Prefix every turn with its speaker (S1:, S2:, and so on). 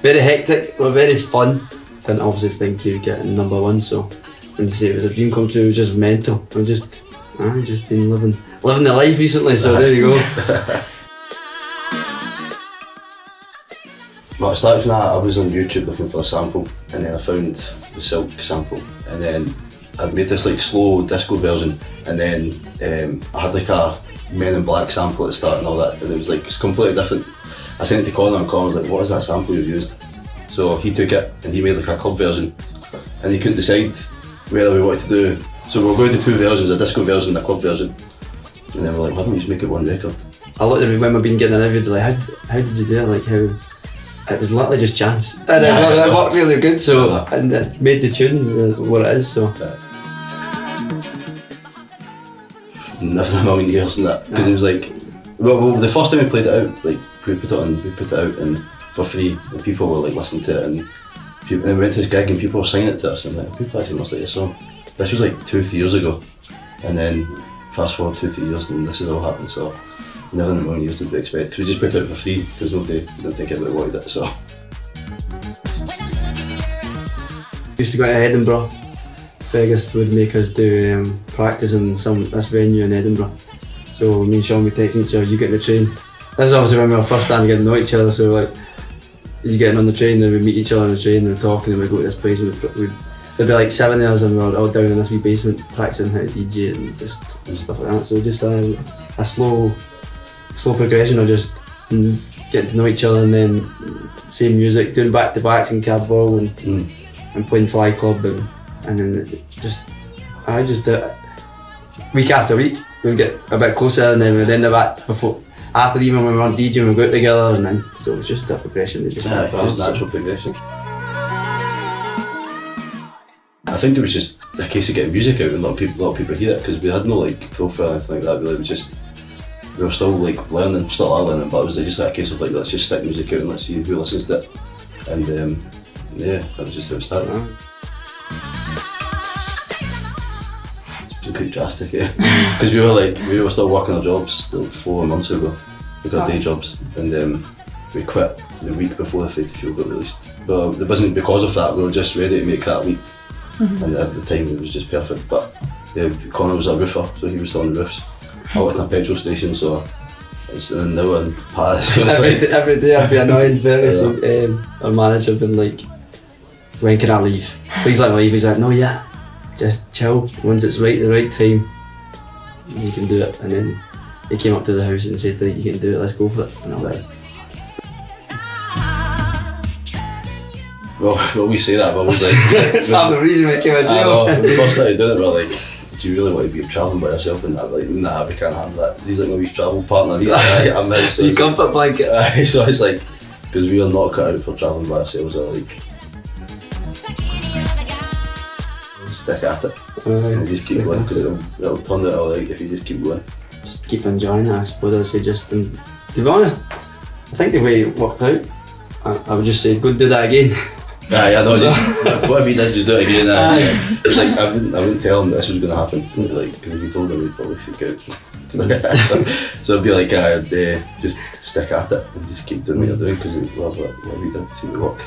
S1: very hectic, but very fun. Didn't obviously think he would get number one, so when you say it was a dream come true, it was just mental. I've just been living the life recently, so there you go.
S2: Well, it started when I was on YouTube looking for a sample, and then I found the Silk sample, and then I'd made this like slow disco version, and then I had like a Men in Black sample at the start and all that, and it was like, it's completely different. I sent it to Connor, and Connor was like, what is that sample you've used? So he took it and he made like a club version, and he couldn't decide whether we wanted to do, so we were going to two versions, a disco version and a club version, and then we're like, why don't we just make it one record?
S1: I looked at it when I've been getting an interview, like how did you do it, like how, it was literally just chance, and it worked really good, so, and it made the tune what it is, so.
S2: Never in a million years in that, because it was like, well, the first time we played it out, like we put it out and for free, and people were like listening to it, and then we went to this gig and people were singing it to us, and like, people actually must like this song. This was like 2-3 years ago, and then fast forward 2-3 years and this has all happened, so never in a million years did we expect, because we just put it out for free, because nobody didn't think anybody wanted it, so.
S1: Used to go to Edinburgh. Fergus would make us do practice in this venue in Edinburgh. So me and Sean would text each other, you get in the train. This is obviously when we were first starting to get to know each other, so like, you getting on the train, then we'd meet each other on the train and we'd talk, and then we'd go to this place, and there'd be like 7 of us and we were all down in this wee basement practicing how to DJ and just stuff like that. So just a slow progression of just getting to know each other, and then same music, doing back-to-backs in Cab Ball and playing Fly Club, and then I just do it week after week. We'd get a bit closer, and then we'd end up after even when we weren't DJing, we'd go out together, and then so it was just a progression.
S2: It was natural progression. I think it was just a case of getting music out and a lot of people hear it, because we had no like profile or anything like that. We were still like learning, still are learning, but it was just like a case of like, let's just stick music out and let's see who listens to it. And yeah, that was just how it started. It's been quite drastic, yeah. Because we were still working our jobs like 4 months ago. We got day jobs, and we quit the week before the Fade to Fuel got released. But it wasn't because of that, we were just ready to make that leap. And at the time it was just perfect. But yeah, Connor was a roofer, so he was still on the roofs. I worked in a petrol station, so it's in now in Paris. So
S1: every day I'd be annoying Fergus. Our manager would be like, when can I leave? Please let me leave. He's like, no, yeah, just chill. Once it's the right time, you can do it. And then he came up to the house and said, right, you can do it, let's go for it. And I was like,
S2: well, we say that, but I was like,
S1: it's not the reason we came out of jail.
S2: When we first started doing it, we were like, do you really want to be travelling by yourself? And that, like, nah, we can't handle that. He's like my wee travel partner. He's like, I'm his. So
S1: comfort blanket.
S2: So it's like, because we are not cut out for travelling by ourselves. We're like, stick at it and just keep going, because it'll turn out alright if you just keep going.
S1: Just keep enjoying it, I suppose. I'd say just, and to be honest, I think the way it worked out, I would just say, go do that again.
S2: Yeah, no, just whatever he did, just do it again. It's like I wouldn't tell him that this was going to happen, like, because if we told him, we'd probably freak out. So it'd be like, just stick at it and just keep doing what you're doing, because whatever you did seemed to work.